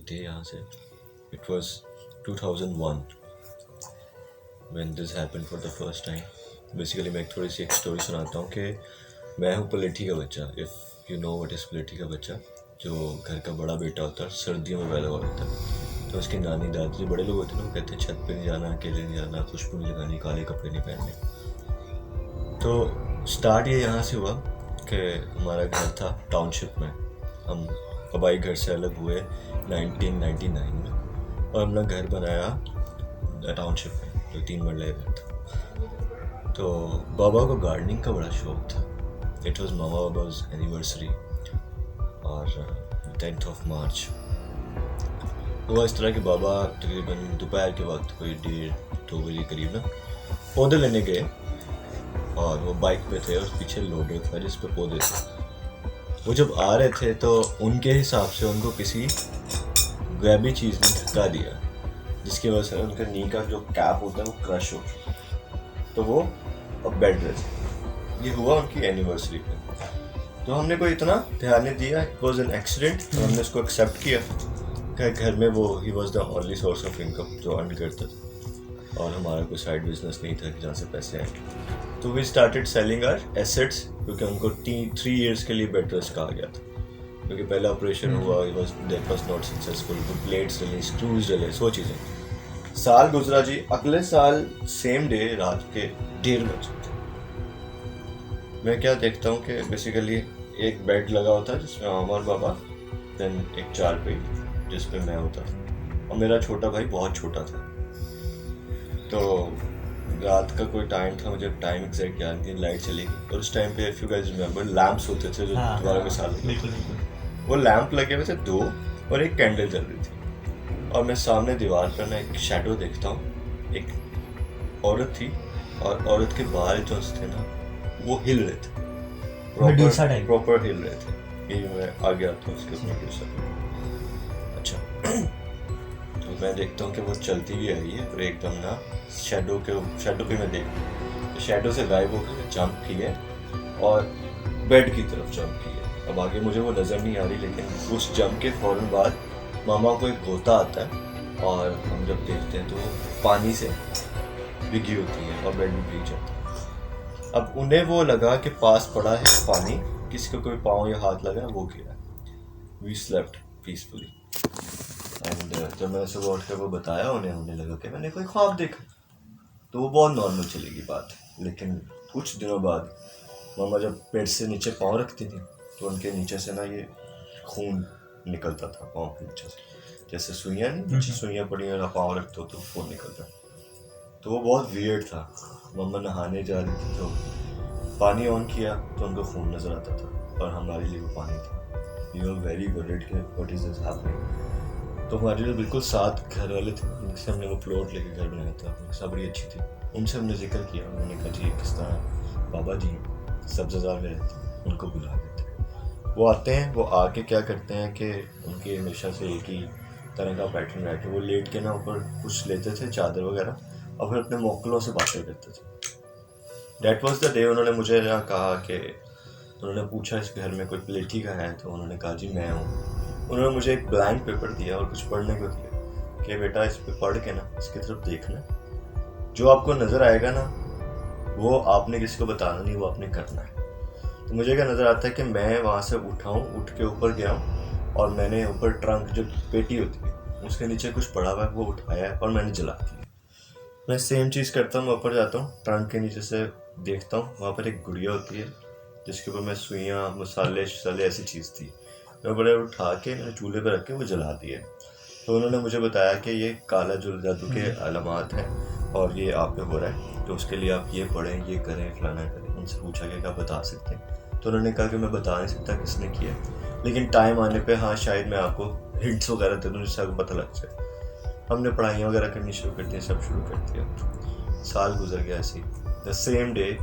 थे यहाँ से. It was 2001 when this happened for the first time. Basically मैं एक थोड़ी सी एक स्टोरी सुनाता हूँ कि मैं हूँ पलेठी का बच्चा. If you know what is पलेठी का बच्चा, जो घर का बड़ा बेटा होता है, सर्दियों में पैदा हुआ होता है. तो उसकी नानी दादी जो बड़े लोग होते हैं ना, वो कहते हैं छत पे नहीं जाना, अकेले नहीं जाना, खुशबू नहीं लगानी, काले कपड़े नहीं पहनने. तो स्टार्ट ये यहाँ से हुआ कि हमारा घर था टाउनशिप में. हम कबाई घर से अलग हुए 1999 में और हमने घर बनाया टाउनशिप में, जो 3 मरले घर था. तो बाबा को गार्डनिंग का बड़ा शौक था. इट वाज मामा बाबा's एनिवर्सरी और 10th of March. हुआ इस तरह के बाबा तकरीबन दोपहर के वक्त कोई 1:30-2 बजे करीब ना पौधे लेने गए और वो बाइक पे थे और पीछे लोडर था जिस पे पौधे थे. वो जब आ रहे थे तो उनके हिसाब से उनको किसी गैबी चीज़ ने धक्का दिया, जिसकी वजह से उनका नी का जो कैप होता है वो क्रश हो चुका. तो वो अब बेड रेस्ट. ये हुआ उनकी एनिवर्सरी पे. तो हमने कोई इतना ध्यान नहीं दिया. It was an accident. तो हमने उसको एक्सेप्ट किया कि घर में वो he was the only source of income जो अर्न करता था और हमारा कोई साइड बिजनेस नहीं था कि जहाँ से पैसे आए. तो we started selling our assets क्योंकि उनको 3 ईयर्स के लिए बेड रेस्ट कहा गया था क्योंकि पहला ऑपरेशन हुआ, दैट वाज नॉट सक्सेसफुल. तो प्लेट्स डले, स्क्रूज डले, सो चीज़ें. साल गुजरा जी. अगले साल सेम डे रात के 1:30 बजे मैं क्या देखता हूँ कि बेसिकली एक बेड लगा होता है जिसमें अमर बाबा, देन एक चारपाई जिस पे मैं होता था और मेरा छोटा भाई बहुत छोटा था. तो रात का कोई टाइम था, मुझे टाइम एग्जैक्ट याद नहीं. लाइट चली गई और उस टाइम पे if you guys remember lamps होते थे जो दोबारा के साल वो लैंप लगे हुए थे 2 और एक कैंडल जल रही थी. और मैं सामने दीवार पर ना एक शैडो देखता हूँ. एक औरत थी और औरत के बाल जो थे ना वो हिल रहे थे, प्रॉपर हिल रहे थे. ये मैं आ गया था उसके प्रोड्यूसर. अच्छा. तो मैं देखता हूँ कि वो चलती भी आई है और एकदम ना शैडो पे मैं देख शैडो से गायब होकर जंप की है और बेड की तरफ जंप की है. अब आगे मुझे वो नज़र नहीं आ रही, लेकिन उस जंप के फ़ौरन बाद मामा को एक गोता आता है और हम जब देखते हैं तो वो पानी से भीगी होती है और बेड में भीग जाता है. अब उन्हें वो लगा कि पास पड़ा है पानी, किसी को कोई पाँव या हाथ लगा, वो गिरा. We slept peacefully. एंड जब मैंने सुबह उठ कर वो बताया उन्हें लगा कि मैंने कोई ख्वाब देखा. तो वो बहुत नॉर्मल चलेगी बात. लेकिन कुछ दिनों बाद मामा जब पेट से नीचे पाँव रखती थी तो उनके नीचे से ना ये खून निकलता था पाँव के नीचे से, जैसे सुइयाँ नीचे सुइयाँ पड़ी और पाँव रखते हो तो खून निकलता. तो वो बहुत वियर्ड था. मम्मा नहाने जा रही थी तो पानी ऑन किया तो उनको खून नज़र आता था और हमारे लिए वो पानी था. यू आर वेरी वरीड कि व्हाट इज दिस हैपनिंग. तो हमारे लिए बिल्कुल साथ घर वाले थे जिनसे हमने वो प्लॉट लेके घर बनाया था. सब बड़ी अच्छी थी. उनसे हमने जिक्र किया. उन्होंने कहा जी किस तरह बाबा जी सब्ज़ाजार में रहते हैं, उनको बुला देते हैं. वो आते हैं. वो आके क्या करते हैं कि उनके हमेशा से एक ही तरह का पैटर्न रहा कि वो लेट के ना ऊपर कुछ लेते थे चादर वगैरह और फिर अपने मोकलों से बातें करते थे. That was the day. उन्होंने मुझे ना कहा कि उन्होंने पूछा इस घर में कोई पलेठी का है, तो उन्होंने कहा जी मैं हूँ. उन्होंने मुझे एक ब्लैंक पेपर दिया और कुछ पढ़ने को दिया कि बेटा इस पे पढ़ के ना इसकी तरफ देखना, जो आपको नज़र आएगा ना वो आपने किसी को बताना नहीं, वो आपने करना है. तो मुझे क्या नज़र आता है कि मैं वहाँ से उठ के ऊपर गया हूँ और मैंने ऊपर ट्रंक जो पेटी होती है उसके नीचे कुछ पड़ा हुआ है वो उठाया और मैंने जला दिया. मैं सेम चीज़ करता हूँ. मैं ऊपर जाता हूँ, ट्रंक के नीचे से देखता हूँ, वहाँ पर एक गुड़िया होती है जिसके ऊपर मैं सुइयाँ मसाले ऐसी चीज़ थी. मैं बड़े उठा के मैंने चूल्हे पर रख के वो जला दिए. तो उन्होंने मुझे बताया कि ये काला जादू के अलामात हैं और ये आप पे हो रहा है, तो उसके लिए आप ये पढ़ें, ये करें, फलाना करें. उनसे पूछा कि क्या बता सकते हैं. तो उन्होंने कहा कि मैं बता नहीं सकता किसने किया, लेकिन टाइम आने पे हाँ शायद मैं आपको हिंट्स वगैरह दे दूँ जिससे आपको पता लग जाए. हमने पढ़ाइयाँ वगैरह करनी शुरू कर दी, सब शुरू कर दिया. साल गुजर गया ऐसे. द सेम डे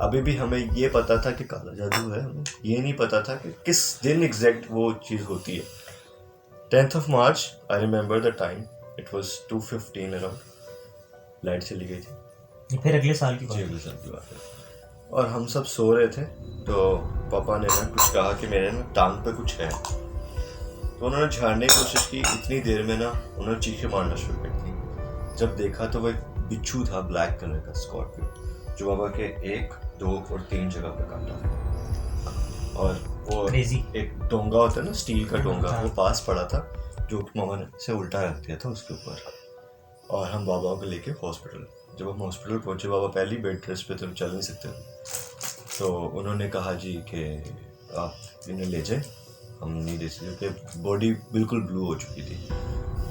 अभी भी हमें ये पता था कि काला जादू है, हमें ये नहीं पता था कि किस दिन एग्जैक्ट वो चीज़ होती है. 10th of March, I remember the time. It was 2:15 around. Light चली गई थी. फिर अगले साल की बात है. और हम सब सो रहे थे तो पापा ने ना कुछ कहा कि मेरे ना टांग पे कुछ है. तो उन्होंने झाड़ने की कोशिश की, इतनी देर में ना उन्होंने चीखें मारना शुरू कर दी। जब देखा तो वो एक बिच्छू था ब्लैक कलर का स्कॉर्पियो, जो बाबा के 1, 2 और 3 जगह पर काटा। और वो Crazy. एक डोंगा होता है ना, स्टील का डोंगा, वो पास पड़ा था, जो मामा ने से उल्टा रख दिया था उसके ऊपर। और हम बाबा को लेके हॉस्पिटल, जब हम हॉस्पिटल पहुंचे, बाबा पहले ही बेड रेस्ट पे तो चल नहीं सकते थे, तो उन्होंने कहा जी कि आप इन्हें ले जाएं, हम नहीं दे सकते क्योंकि बॉडी बिल्कुल ब्लू हो चुकी थी।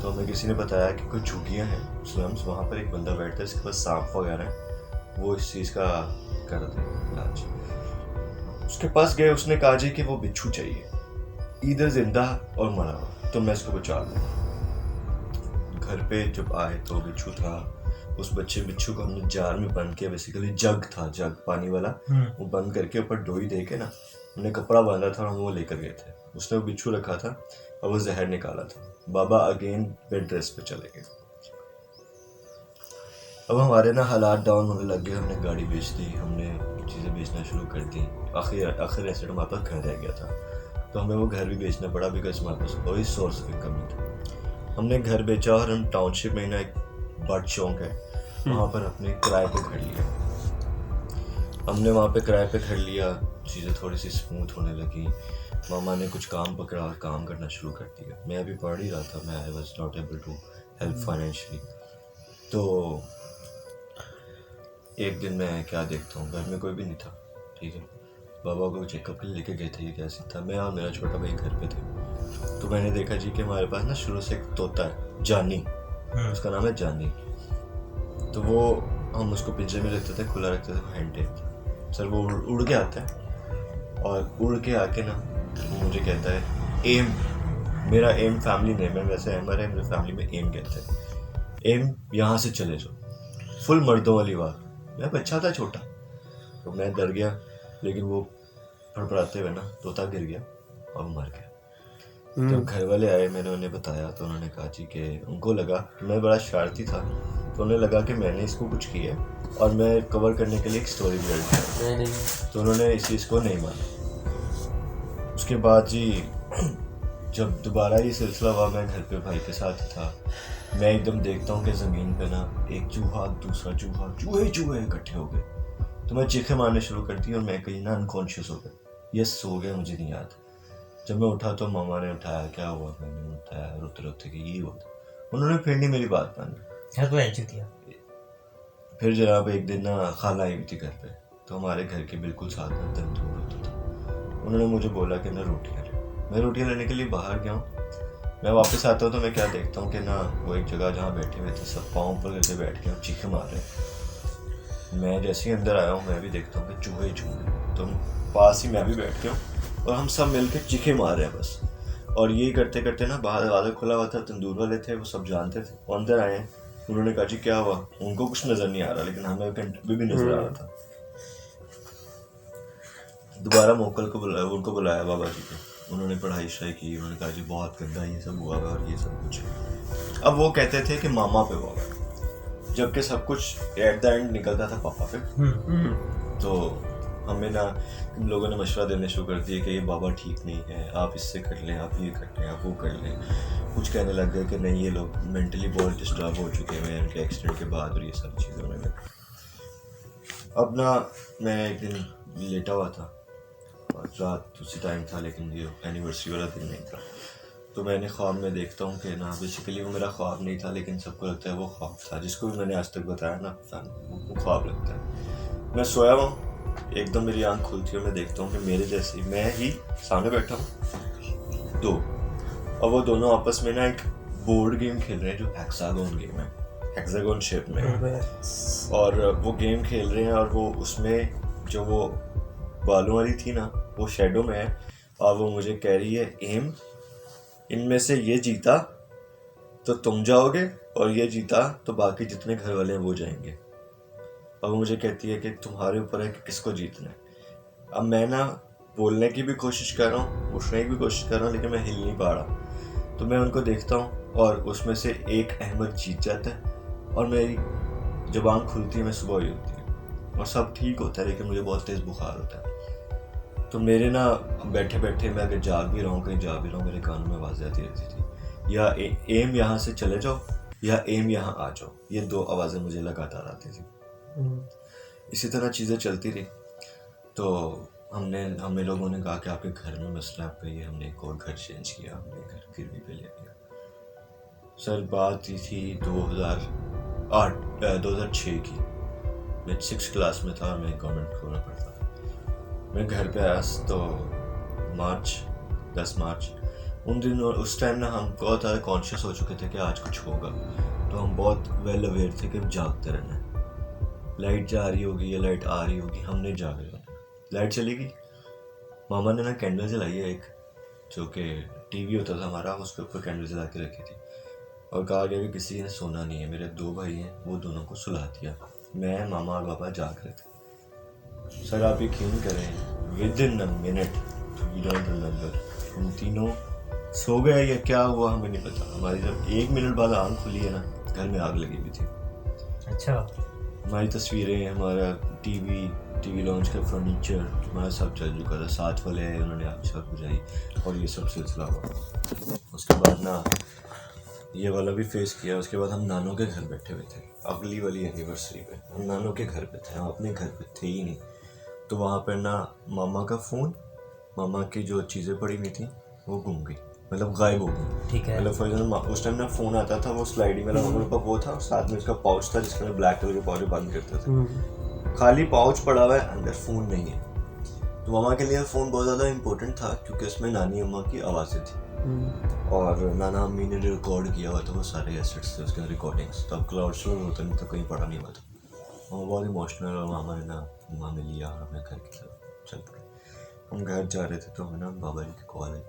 तो हमें किसी ने बताया कि कुछ झुग्गियाँ हैं स्लम्स, वहाँ पर एक बंदा बैठता है जिसके पास सांप वगैरह है, वो इस चीज़ का कर रहे थे इलाज। उसके पास गए, उसने कहा जी कि वो बिच्छू चाहिए, इधर जिंदा और मरा हुआ, तो मैं इसको बचा लूँ। घर पे जब आए तो बिच्छू था, उस बिच्छू को हमने जार में बंद किया, बेसिकली जग था, जग पानी वाला, वो बंद करके ऊपर डोई दे के ना हमने कपड़ा बांधा था और हम वो लेकर गए थे। उसने वो बिच्छू रखा था और वो जहर निकाला था। बाबा अगेन बेड रेस्ट पे चले गए। अब हमारे ना हालात डाउन होने लग गए, हमने गाड़ी बेच दी, हमने चीज़ें बेचना शुरू कर दी। आखिर ऐसे हमारे पास घर रह गया था, तो हमें वो घर भी बेचना पड़ा बिकॉज हमारे पास कोई सोर्स ऑफ इनकम नहीं था। हमने घर बेचा और हम टाउनशिप में ना एक बर्ड चौक है, वहाँ पर अपने किराए पे घर लिया। हमने वहाँ पे किराए पे घर लिया, चीज़ें थोड़ी सी स्मूथ होने लगी। मामा ने कुछ काम पकड़ा और काम करना शुरू कर दिया। मैं अभी पढ़ ही रहा था, मैं I was not able to help financially. तो एक दिन मैं क्या देखता हूँ, घर में कोई भी नहीं था, ठीक है। बाबा को चेकअप के लिए लेके गए थे, ये कैसे था, मैं और मेरा छोटा भाई घर पे थे। तो मैंने देखा जी कि हमारे पास ना शुरू से एक तोता है, जानी, उसका नाम है जानी। तो वो हम उसको पिंजरे में रखते थे, खुला रखते थे, हैंड सर वो उड़ के आता है और उड़ के आके ना मुझे कहता है एम, मेरा एम फैमिली नेम है, वैसे अहमद है, मेरे फैमिली में एम कहते हैं, एम यहाँ से चले जाओ। फुल मर्दों वाली बात। मैं बच्चा था छोटा, तो मैं डर गया, लेकिन वो फड़फड़ाते हुए ना तोता गिर गया और वो मर गया। जब घर वाले आए, मैंने उन्हें बताया तो उन्होंने कहा जी कि उनको लगा कि मैं बड़ा शरारती था, तो उन्हें लगा कि मैंने इसको कुछ किया और मैं कवर करने के लिए एक स्टोरी बिल्ड किया, तो उन्होंने इस चीज़ को नहीं माना। उसके बाद जी जब दोबारा ये सिलसिला हुआ, मैं घर पे भाई के साथ था, मैं एकदम देखता हूँ कि ज़मीन पे ना एक चूहा, दूसरा चूहा, चूहे इकट्ठे हो गए। तो मैं चीखें मारने शुरू कर दी और मैं कहीं ना अनकॉन्शियस हो गया, ये सो गया, मुझे नहीं याद। जब मैं उठा तो मामा ने उठाया, क्या हुआ, मैंने उठाया रोते रोते कि यही हुआ था। उन्होंने फिर नहीं मेरी बात मानी। फिर जनाब एक दिन ना खाला आई थी घर पे, तो हमारे घर के बिल्कुल साथ में तंदूर होता था। उन्होंने मुझे बोला कि ना रोटियाँ ले। मैं रोटियाँ लेने के लिए बाहर गया हूँ। मैं वापस आता हूँ तो मैं क्या देखता हूँ कि ना वो एक जगह जहाँ बैठे हुए थे, सब पाँव पर करके बैठ के चीखें मार रहे। मैं जैसे ही अंदर आया हूँ, मैं भी देखता हूँ कि चूहे, तो पास ही मैं भी बैठ गया हूँ और हम सब मिलकर चीखें मार रहे हैं बस। और ये करते करते ना बाहर दरवाज़ा खुला हुआ था, तंदूर वाले थे, वो सब जानते थे, वो अंदर आए। उन्होंने कहा जी क्या हुआ, उनको कुछ नज़र नहीं आ रहा, लेकिन हमें भी नज़र आ रहा था। दोबारा मोकल को बुलाया, उनको बुलाया बाबा जी को, उन्होंने पढ़ाई शढ़ाई की, उन्होंने कहा जी बहुत गंदा ये सब हुआ और ये सब कुछ। अब वो कहते थे कि मामा पे हुआ, जबकि सब कुछ एट द एंड निकलता था पापा पे। तो हमें ना इन लोगों ने मशवरा देने शुरू कर दिया कि ये बाबा ठीक नहीं है, आप इससे कर लें, आप ये कर लें, आप वो कर लें। कुछ कहने लग गए कि नहीं ये लोग मेंटली बहुत डिस्टर्ब हो चुके हैं उनके एक्सीडेंट के बाद और ये सब चीज़ें होने लगी। अब ना मैं एक दिन लेटा हुआ था, रात उसी टाइम था, लेकिन ये एनिवर्सरी वाला दिन नहीं था। तो मैंने ख्वाब में देखता हूँ कि ना बेसिकली वो मेरा ख्वाब नहीं था, लेकिन सबको लगता है वो ख्वाब था, जिसको भी मैंने आज तक बताया ना वो ख्वाब लगता है। मैं सोया हुआ हूँ, एकदम मेरी आँख खुलती है, मैं देखता हूँ कि मेरे जैसे मैं ही सामने बैठा हूँ दो, और वो दोनों आपस में ना एक बोर्ड गेम खेल रहे हैं जो हेक्सागोन गेम है, हेक्सागोन शेप में, और वो गेम खेल रहे हैं। और वो उसमें जो वो बालों वाली थी ना, वो शेडो में है, और वो मुझे कह रही है एम, इनमें से ये जीता तो तुम जाओगे और ये जीता तो बाकी जितने घर वाले हैं वो जाएंगे। और वो मुझे कहती है कि तुम्हारे ऊपर है कि किसको जीतना है। अब मैं ना बोलने की भी कोशिश कर रहा हूँ, उठने की भी कोशिश कर रहा हूँ, लेकिन मैं हिल नहीं पा रहा। तो मैं उनको देखता हूँ और उसमें से एक अहमद जीत जाता है, और मेरी जब आँख खुलती है मैं सुबह ही होती है और सब ठीक होता है, लेकिन मुझे बहुत तेज़ बुखार होता है। तो मेरे ना बैठे बैठे मैं अगर जाग भी रहा हूँ, कहीं जा भी रहा हूँ, मेरे कानों में आवाज़ आती रहती थी, या एम यहाँ से चले जाओ, या एम यहाँ आ जाओ। ये 2 आवाज़ें मुझे लगातार आती थी। इसी तरह चीज़ें चलती रही। तो हमें लोगों ने कहा कि आपके घर में मसला है, आपका ये, हमने एक और घर चेंज किया, हमने घर गिरवी पे ले लिया। सर बात ही थी 2006 की। मैं 6th क्लास में था और मैं गवर्नमेंट स्कूल में पढ़ता था। मैं घर पे आया तो 10 मार्च उन दिनों, उस टाइम ना हम बहुत ज़्यादा कॉन्शियस हो चुके थे कि आज कुछ होगा। तो हम बहुत वेल अवेयर थे कि जागते रहना है, लाइट जा रही होगी या लाइट आ रही होगी, हमने जाग रहना। लाइट चली गई, मामा ने ना कैंडल जलाई है एक, जो कि टीवी होता था हमारा, उसके ऊपर कैंडल जला के रखी थी, और कहा गया कि किसी ने सोना नहीं है। मेरे 2 भाई हैं, वो दोनों को सुला दिया। मैं, मामा और पापा जाग रहे थे। सर आप यकीन करें, within a minute, we don't remember, हम तीनों सो गए या क्या हुआ हमें नहीं पता। हमारी जब 1 मिनट बाद आँख खुली है ना, घर में आग लगी हुई थी। अच्छा। हमारी तस्वीरें, हमारा टीवी लॉन्च का फर्नीचर, हमारा सब चल चुका था। साथ वाले आए, उन्होंने आग शक बुझाई और ये सब सिलसिला हुआ। उसके बाद ना ये वाला भी फेस किया। उसके बाद हम नानों के घर बैठे हुए थे, अगली वाली एनिवर्सरी पे हम नानों के घर पे थे, हम अपने घर पे थे ही नहीं। तो वहाँ पर ना मामा का फ़ोन, मामा की जो चीज़ें पड़ी हुई थी वो गुम गई, मतलब गायब हो गई। ठीक है। मतलब फॉर एग्जाम्पल उस टाइम ना फ़ोन आता था, वो स्लाइडिंग वाला मेरे पास वो था, और साथ में उसका पाउच था जिसके मैं ब्लैक कलर के पाउच बंद करते थे। खाली पाउच पड़ा हुआ है, अंदर फ़ोन नहीं है। तो मामा के लिए फ़ोन बहुत ज़्यादा इम्पोर्टेंट था, क्योंकि उसमें नानी अम्मा की आवाज़ें थी, और नाना अम्मी ने रिकॉर्ड किया हुआ था वो सारे एसेट्स थे उसके, रिकॉर्डिंग्स। तब क्लाउड स्टोर होता नहीं था, कहीं पड़ा नहीं हुआ था। वो बहुत इमोशनल, और मामा ने ना हमें लिया और हमें घर की तरफ चल पड़े। हम घर जा रहे थे तो हमें ना बाबा जी की कॉल आई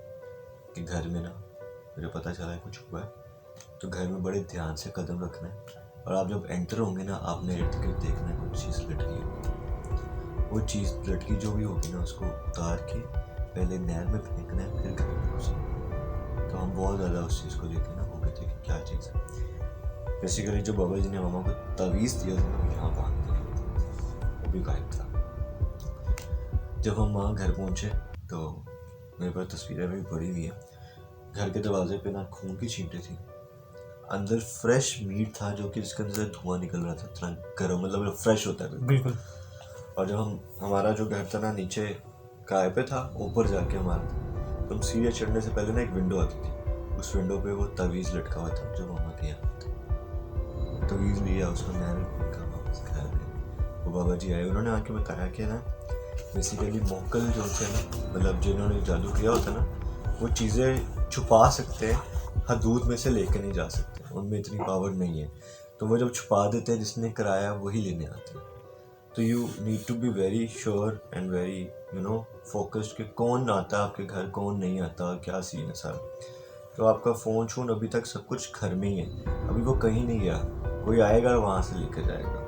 कि घर में ना मुझे पता चला है कुछ हुआ है, तो घर में बड़े ध्यान से कदम रखना है, और आप जब एंटर होंगे ना, आपने इर्द गिर्द देखना है कुछ चीज़ लटकी होगी। वो चीज़ लटकी जो भी होगी ना, उसको उतार के पहले नहर में फेंकना है, फिर घर में घुसना। तो हम बहुत ज़्यादा उस चीज़ को लेकर ना हो गए थे कि क्या चीज़ है। बेसिकली जो बाबा जी ने मामा को तवीज़ दिया था ना, यहाँ बांधने के लिए, वो भी गायब था। जब हम वहाँ घर पहुँचे तो मेरे पास तस्वीरें भी पड़ी हुई हैं। घर के दरवाजे पे ना खून की छींटें थी, अंदर फ्रेश मीट था जो कि जिसके अंदर से धुआं निकल रहा था, इतना गर्म, मतलब फ्रेश होता है बिल्कुल। और जब हमारा जो घर था ना, नीचे किराए पे था, ऊपर जाके हमारा था, तो हम सीढ़ियाँ चढ़ने से पहले ना एक विंडो आती थी, उस विंडो पे वो तवीज़ लटका हुआ था जो मामा के यहाँ था। तवीज़ लिया, उसको नहर में फेंका, वापस घर गए। वो बाबा जी आए, उन्होंने आके बताया कि ना बेसिकली मोक्कल जो थे ना, मतलब जिन्होंने जादू किया होता ना, वो चीज़ें छुपा सकते हैं, हदूद में से लेके नहीं जा सकते, उनमें इतनी पावर नहीं है। तो वो जब छुपा देते हैं, जिसने कराया वही लेने आते हैं। तो you need to be very sure and very focused कि कौन आता है आपके घर, कौन नहीं आता, क्या सीन है सारा। तो आपका फ़ोन अभी तक सब कुछ घर में ही है, अभी वो कहीं नहीं गया, कोई आएगा वहाँ से लेकर जाएगा।